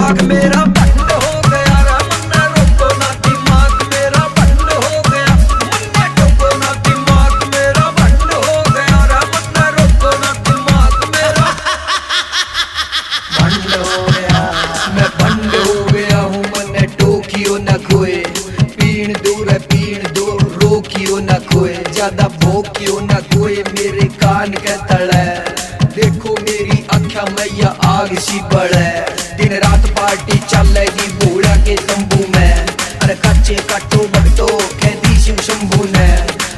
दिमाग मेरा बंद हो गया रे मुन्ना रोको ना दिमाग मेरा बंद हो गया मुन्ना रोको ना दिमाग मेरा बंद हो गया रे मुन्ना रोको ना दिमाग मेरा बंद हो गया। मैं बंद हो गया हूँ मन्ने टोकियो न खोए पीण दो रोकियो न खोए ज्यादा भोकियो न खोए मेरे कान के तले देखो मेरी अख्या मैया आग सी बढ़े दिन रात पार्टी चलेगी बूढ़ा के तंबू में अरे कच्चे कट्टो बट्टो कैदी शिव शंभू ने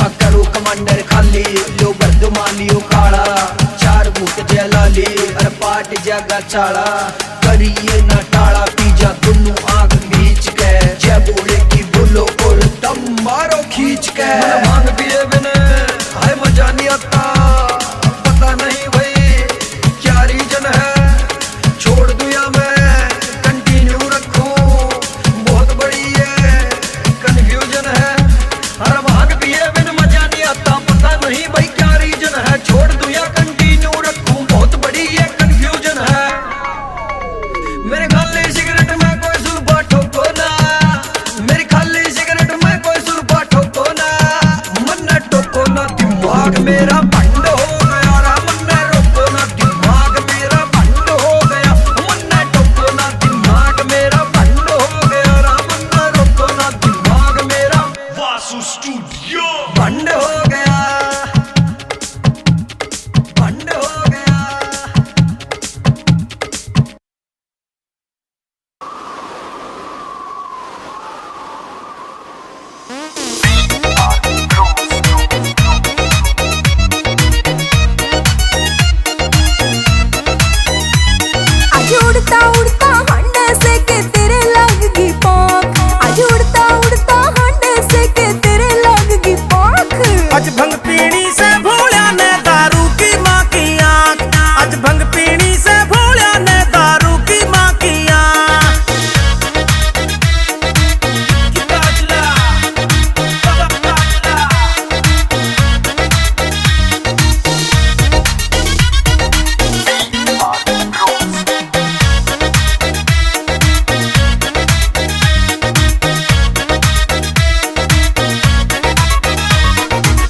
हाँ करो कमांडर खाली लो बर्द मालियो काला चार बूट जलाली अरे पार्ट जगा चाला करिए ना टाला पीजा दुनू आंख मीच के जय बूढ़े की बोलो और दम मारो खींच के भांग पिए बिना हाय मजा नहीं आता पता नहीं भाई क्या रीजन है छोड़ दूं या मैं कंटिन्यू रखूं बहुत बड़ी है कंफ्यूजन है हर भांग पिए बिना मजा नहीं आता पता नहीं भाई क्या रीजन है छोड़ दूं या कंटिन्यू रखूं बहुत बड़ी है कंफ्यूजन है मेरे खाली सिगरेट में कोई सुरपा ठोको ना मेरी खाली सिगरेट में कोई सुरपा ठोको ना मन्ना ठोको ना दिमाग मेरा बंद हो गया रा मन्ना रोको ना दिमाग मेरा बंद हो गया मन्ना ठोको ना दिमाग मेरा बंद हो गया रा मन्ना रोको ना दिमाग मेरा वासु स्टूडियो बंद हो गया बंद हो गया। आज उड़ता उड़ता हंडे से के तेरे लगगी पाख आज उड़ता उड़ता हंडे से के तेरे लगगी पाख आज भंग पीणी से भोला ने दारू की माँ की आँख आज भंग पीणी से भोला ने दारू की माँ की आँख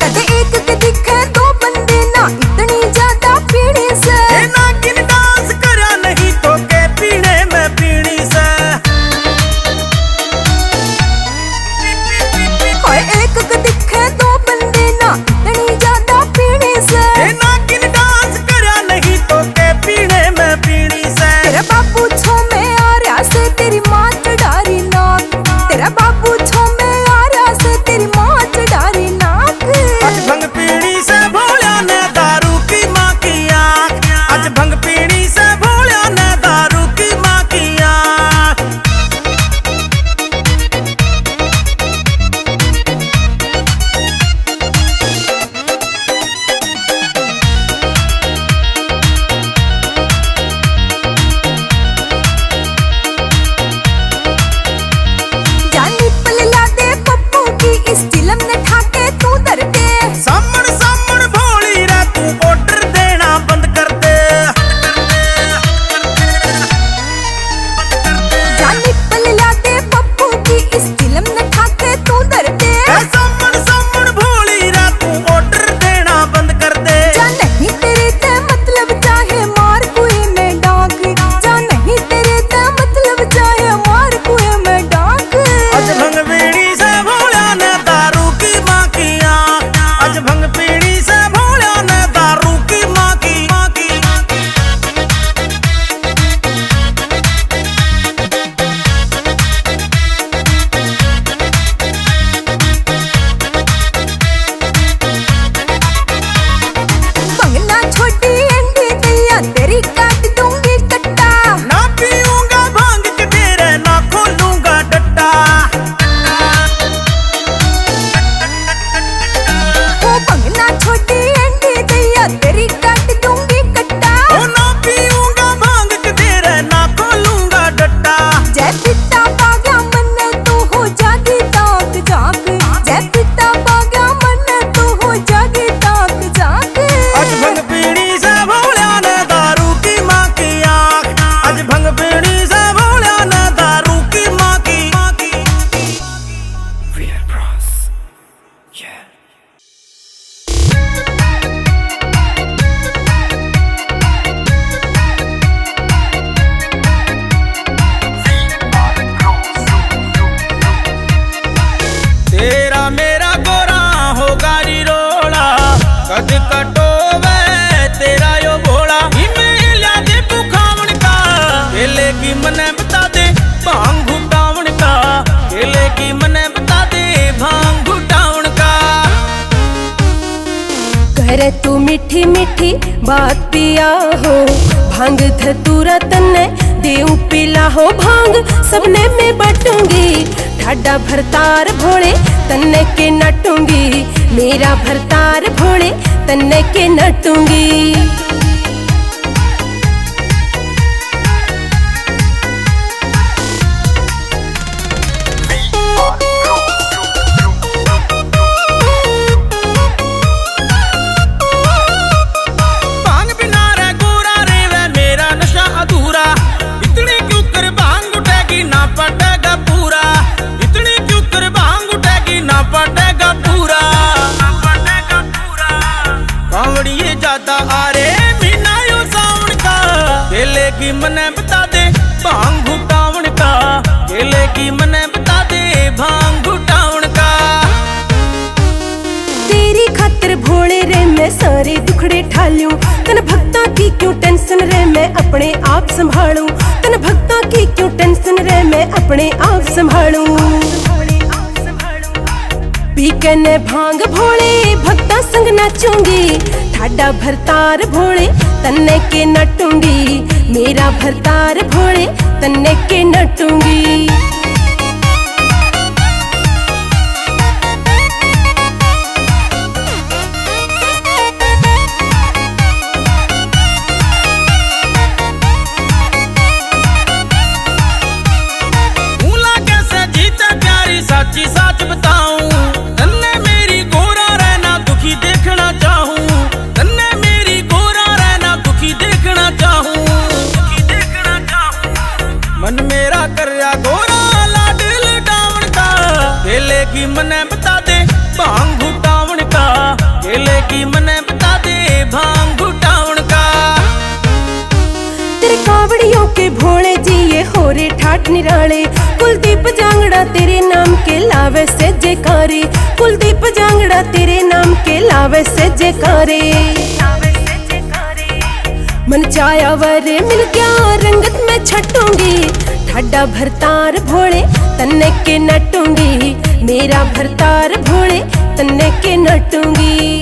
कदे एक के दिखे दो बंदे ना इतनी ज्यादा पीड़ी से ये नागिन डांस करा नहीं तो के पीने में पीणी से हाय एक के दिखे दो बंदे ना इतनी ज्यादा पीड़ी से ये नागिन डांस करा नहीं तो के पीने में पीणी से तेरा बाबू छो में आ रहा से तेरी माँ चढ़ारी नाक तेरा बाबू छो में आ रहा से तेरी माँ चढ़ारी नाक आज भंग पीणी से भोला ने दारू की माँ की आँख आज भंग पीणी से भोला ने दारू की माँ की आँख मने बता दे भांग घुटावन का, केले की मने बता दे भांग घुटावन का। करे तू मीठी मीठी बात पिया हो, भांग धतूरा तन्ने देऊ पिला हो भांग सबने में बांटूंगी। ठाडा भरतार भोले तन्ने के नटूंगी, मेरा भरतार भोले तन्ने के नटूंगी। जाता आ रे मीना यो सावन का, केले की मने बता दे भांग घुटावन का, केले की मने बता दे भांग घुटावन का। तेरी खातिर भोले रे मैं सारे दुखड़े ठालूं, तन भक्ता की क्यों टेंशन रे मैं अपने आप संभालूं, तन भक्ता की क्यों टेंशन रे मैं अपने आप संभालूं। पीके ने भांग भोले भक्ता संग नाचूंगी, ठाडा भरतार भोले तन्ने के नटूंगी, मेरा भरतार भोले तन्ने के नटूंगी। भूला कैसे जीते प्यारी साची साच बताऊं, तन्ने मेरी गोरा रहना दुखी देखना चाहूं, मन मेरा करया गोरा लाड लटावन का, केले की मने बता दे भांग घुटावन का, केले की मने बता दे भांग घुटावन का। तेरे कावड़ियों के भोले जी ये होरे ठाठ निराले, कुलदीप जांगड़ा तेरे नाम के लावे से जयकारे, कुलदीप जांगड़ा तेरे नाम के लावे से जयकारे। मन चाया वरे मिल गया रंगत में छटूंगी, ठाडा भरतार भोले तन्ने के नटूंगी, मेरा भरतार भोले तन्ने के नटूंगी।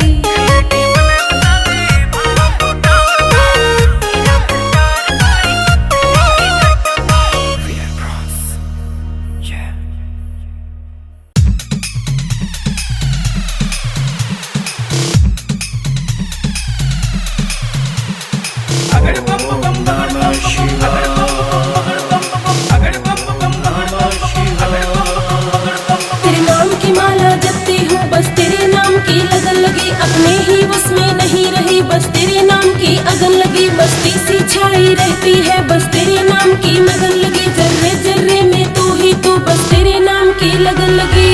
तेरे नाम की माला जपती हूँ बस तेरे नाम की लगन लगी, अपने ही बस में नहीं रही बस तेरे नाम की अगन लगी, बस्ती सी छाई रहती है बस तेरे नाम की लगन लगी, जर्रे जर्रे में तू ही तू बस तेरे नाम की लगन लगी।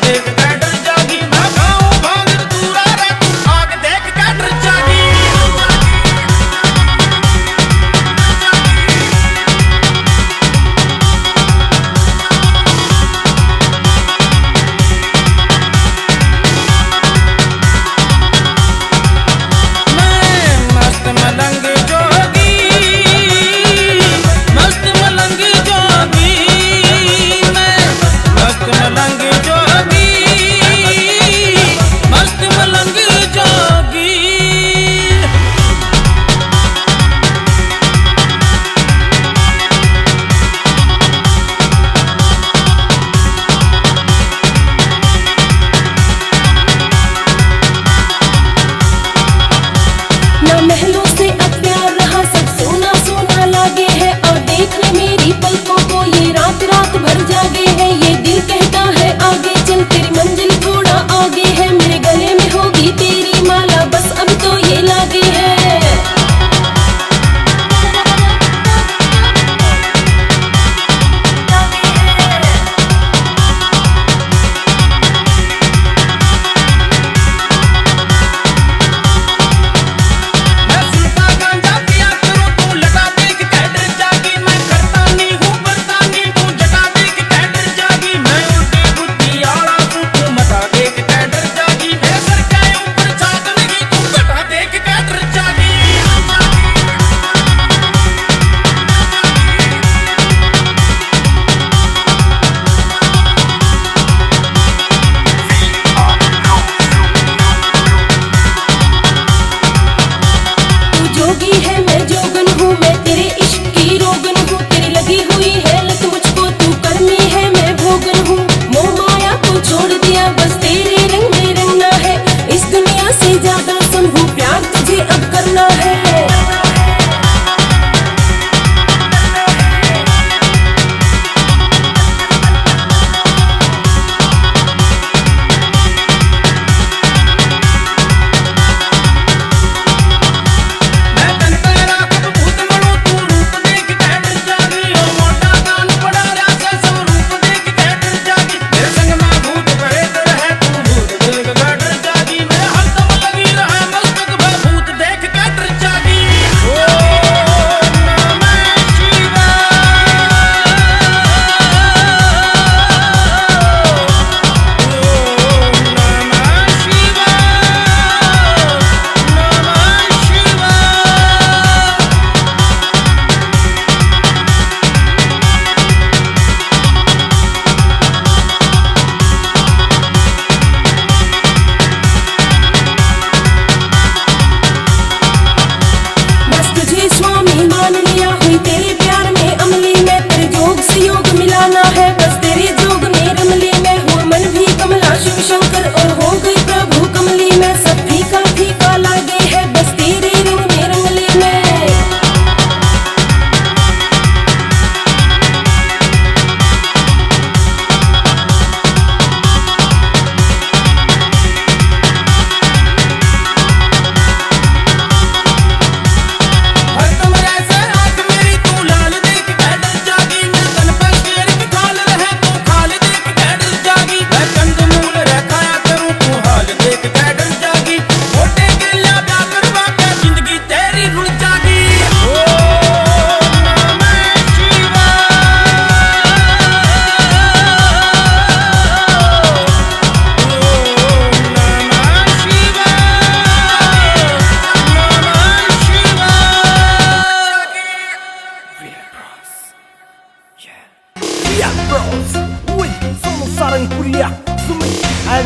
देख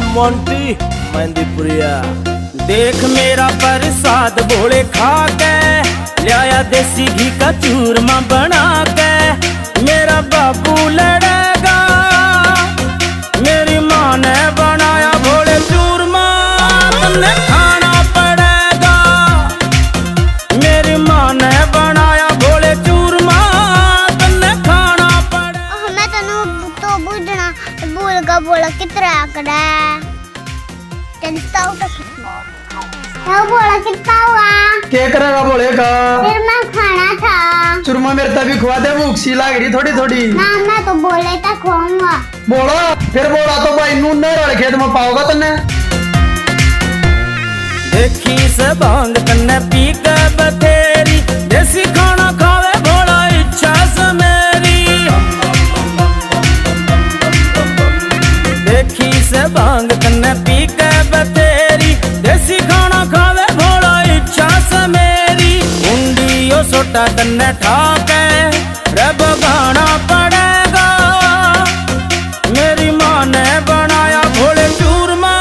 मोंटी मेहंदीपुरिया। देख मेरा प्रसाद भोले खा के, लाया देसी घी का चूरमा बना के। मेरा बाबू लड़ेगा, मेरी माँ ने बनाया भोले चूरमा, तुमने खाना पड़ेगा। मेरी माँ ने बनाया भोले चूरमा, तुमने खाना पड़ेगा। मैं तेन तो बुझना भूल का बोला कितना आकड़ा बोला कितना हुआ? क्या करेगा बोले का? फिर मैं खाना था। चूरमा मेरे तभी खुआ दे, भूख सी लग रही थोड़ी थोड़ी। ना मैं तो बोले था खुआऊंगा। बोला फिर बोला तो भाई नून नहीं खेत में पाओगा तन्ने। देखी से भांग तन्ने पी के बथेरी, देसी खाना खावे भोला इच्छा से मेरी। देखी से भांग तन्ने पी के बथेरी, देसी खाना खावे भोला इच्छा से मेरी। उंडियो सोटा तन्ने ठाके रब गाना पड़ेगा। मेरी माँ ने बनाया भोले चूरमा,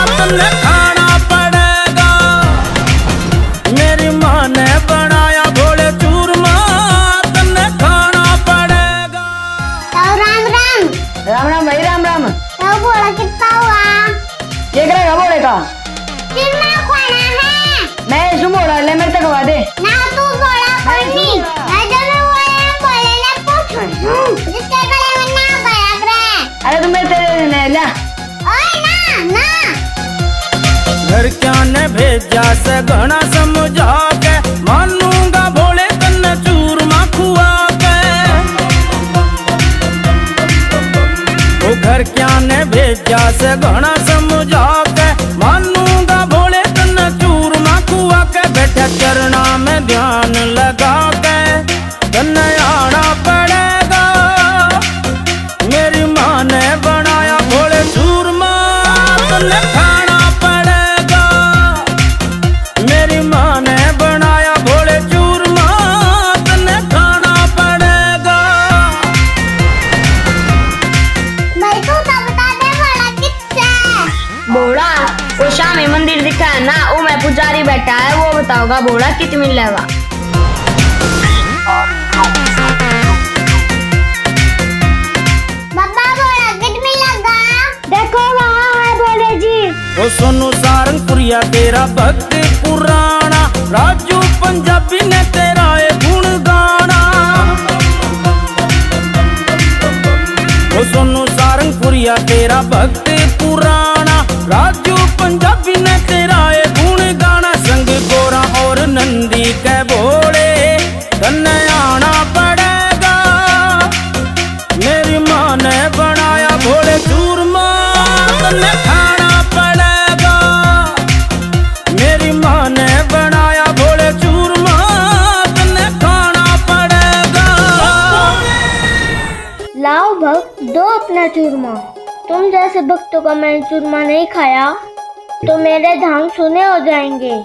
तन्ने खाना पड़ेगा। मेरी माँ ने बनाया भोले चूरमा, तन्ने खाना पड़ेगा। राम राम। राम राम भाई राम राम। तो बोला कितना हुआ? ये करेगा बोले का? फिर मैं खाना है। मैं इसको बोला ले मेरे तक खवा दे। ना तू बोला कोई नहीं। मैं जब मैं बोले ना पूछ जिसके गले में ना गया करे। अरे तुम मेरे तेरे ले ला। ओए ना ना। घर क्या ने भेजा से घना समझा के, मानूंगा भोले तन्ने चूरमा खुआ के। वो घर क्या ने भेजा से घना समझा के, मानूंगा भोले तन्ने चूरमा खुआ के। बैठा चरना में ध्यान लगा के, तन्ने आना पड़ेगा। मेरी माँ ने बनाया भोले चूरमा, तन्ने खाना पड़ेगा। मेरी माँ ने बनाया भोले चूरमा, तन्ने खाना पड़ेगा। भाई तू तो बता दे बोला कितना? बोला वो शामी मंदिर दिखा है ना, वो मैं पुजारी बैठा है, वो बताओगा बोला कित मिलेगा। बाबा बोला कितना लगा? देखो वहाँ है बोले जी। ओ सोनू सारंगपुरिया तेरा भक्त पुराना, राजू पंजाबी ने तेरा ये गुण गाना। ओ सोनू सारंगपुरिया तेरा भक्त पुराना, राजू पंजाबी ने तेरा ये गुण गाना। संग गोरा और नंदी के भोले, तन्ने आना पड़ेगा। मेरी माँ ने बनाया भोले चूरमा, तन्ने खाना पड़ेगा। मेरी माँ ने बनाया भोले चूरमा, तन्ने खाना पड़ेगा। लाओ भक्त दो अपना चूरमा। तुम जैसे भक्तों का मैंने चूरमा नहीं खाया तो मेरे धाम सुने हो जाएंगे।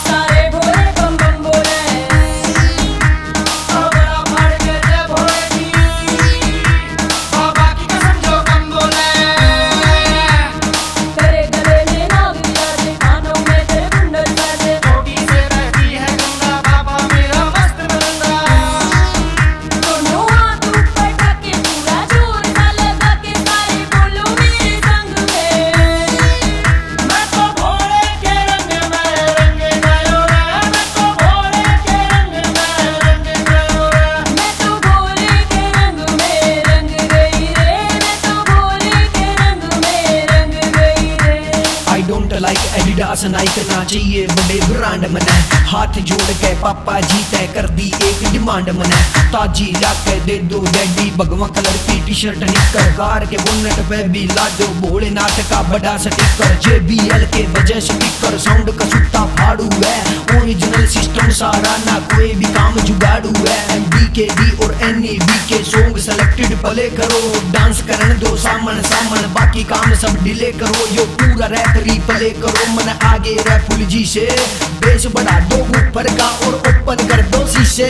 सारे भोले बम बम बोले, बड़ा फाड़ के जय भोले। ब्रांड मने हाथ जोड़ के पापा जी तय कर दी एक डिमांड मने ताजी लाके दे दो डैडी भगवा कलर की टी शर्ट निकर कार के बोनेट पे भी ला दो भोलेनाथ का बड़ा स्टिकर JBL के बजे स्पीकर साउंड का सुट्टा फाड़ू है ओरिजिनल सिस्टम सारा ना कोई भी काम जुगाड़ू है MDKD और NEB के सॉन्ग सेलेक्टेड प्ले करो डांस करने दो सामन सामन बाकी काम सब डिले करो यो पूरा रैप रिप्ले करो मन आगे रैपुल जी से बेस बढ़ा दो ऊपर का और ओपन कर दो शीशे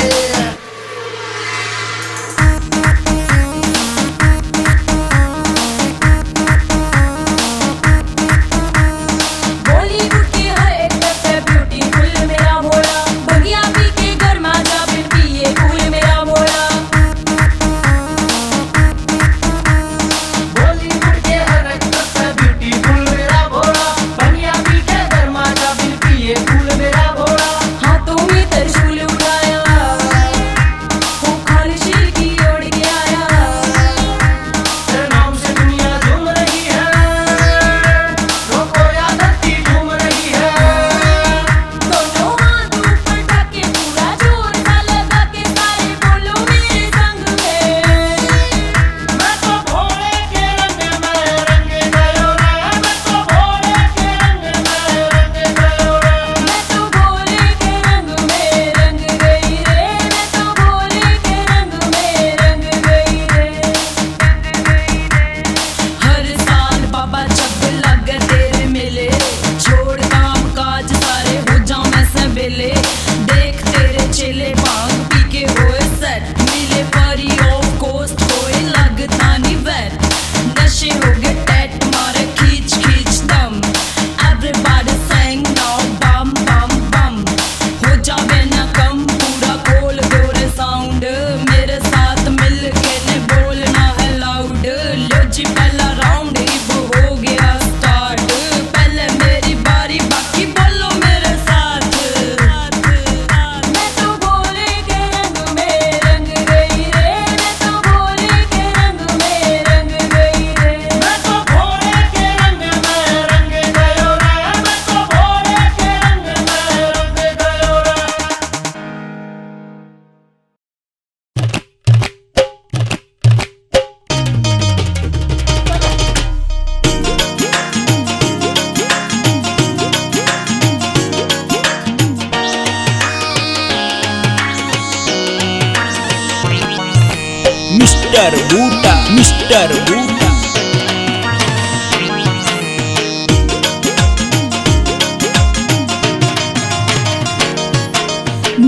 मिस्टर बूटा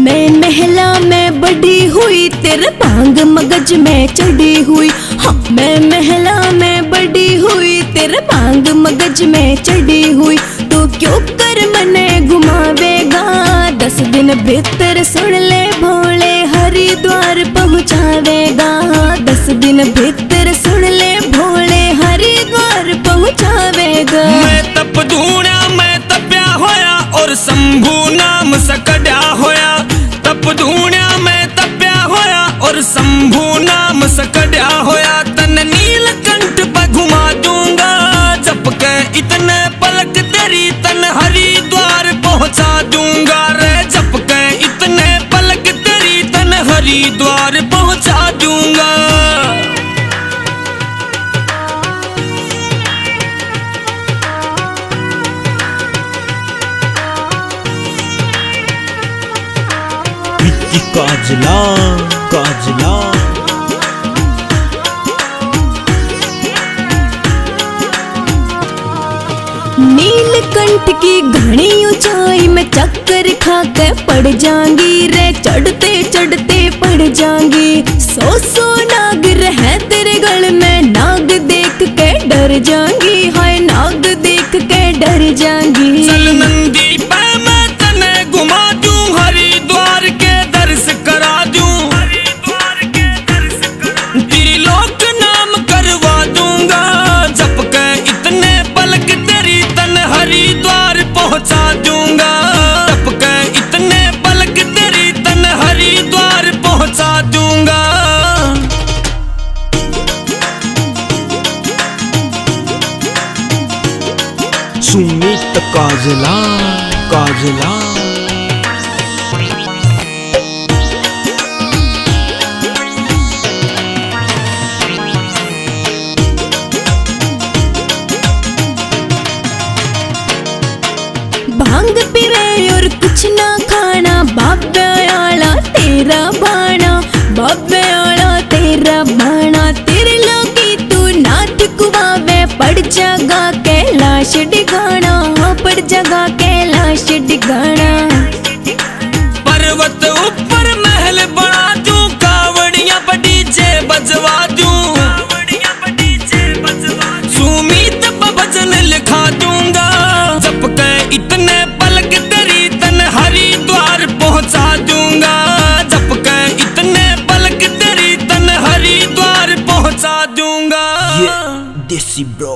मैं महला में बड़ी हुई तेरे भांग मगज में चढ़ी हुई हाँ मैं महला में बड़ी हुई तेरे भांग मगज में चढ़ी हुई तो क्यों कर मने घुमावेगा 10 दिन भीतर सुन ले भोले हरिद्वार पहुँचावेगा 10 दिन भीतर सुन ले भोले हरिद्वार पहुँचावेगा मैं तप ढूंढा मैं तप्या होया और शंभू नाम सकड़ा होया तप ढूंढा मैं तप्या होया और शंभू नाम सकड़ा होया तन नीलकंठ पे घुमा दूंगा जप के इतने पलक तेरी तन हरिद्वार पहुंचा दूंगा रे जप के इतने पलक तेरी तन हरिद्वार पहुंचा दूंगा काजला काजला नीलकंठ की घनी ऊंचाई में चक्कर खा के पड़ जाऊंगी रे चढ़ते चढ़ते पड़ जाऊंगी 100 नाग रहे तेरे गल में नाग देख के डर जाऊंगी हाय नाग देख के डर जाऊंगी चल नंदी पे मैं तने घुमा दूं हरिद्वार के दर्श करा दूं त्रिलोक नाम करवा दूंगा जप के इतने पलक तेरी तन हरिद्वार पहुंचा दूंगा जप के इतने पलक तेरी तन हरिद्वार पहुंचा दूंगा सुमित काजला काजला कुछ ना खाना, बाबे आला तेरा बाणा, बाबे आला तेरा बाणा। तेरे लोगी तू नाथ कुवावे, पड़ जगा कैलाश डिगाना, पड़ जगा कैलाश डिगाना। पर्वत ऊपर महल बना दूं, कावड़ियां बड़ी जे बजवा दूं, सुमीत भजन लिखा दूंगा। जब के इतने पलक तेरी तन हरिद्वार पहुंचा दूंगा, जब के इतने पलक तेरी तन हरिद्वार पहुंचा दूंगा। देसी ब्रो